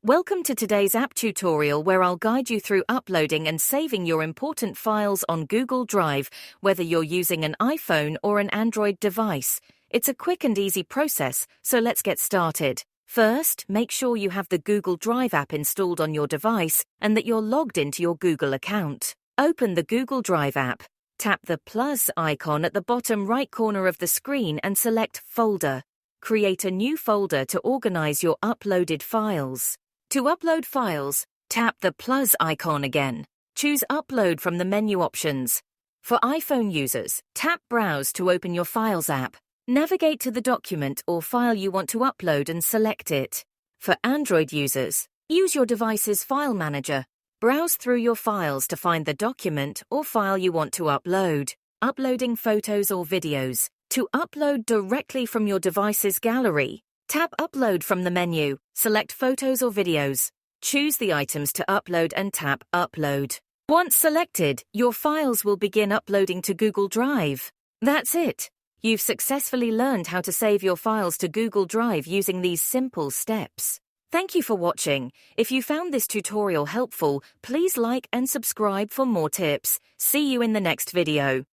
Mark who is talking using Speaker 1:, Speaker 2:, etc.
Speaker 1: Welcome to today's app tutorial where I'll guide you through uploading and saving your important files on Google Drive, whether you're using an iPhone or an Android device. It's a quick and easy process, so let's get started. First, make sure you have the Google Drive app installed on your device and that you're logged into your Google account. Open the Google Drive app. Tap the plus icon at the bottom right corner of the screen and select Folder. Create a new folder to organize your uploaded files. To upload files, tap the plus icon again. Choose Upload from the menu options. For iPhone users, tap Browse to open your Files app. Navigate to the document or file you want to upload and select it. For Android users, use your device's file manager. Browse through your files to find the document or file you want to upload. Uploading photos or videos. To upload directly from your device's gallery, tap Upload from the menu, select Photos or Videos. Choose the items to upload and tap Upload. Once selected, your files will begin uploading to Google Drive. That's it. You've successfully learned how to save your files to Google Drive using these simple steps. Thank you for watching. If you found this tutorial helpful, please like and subscribe for more tips. See you in the next video.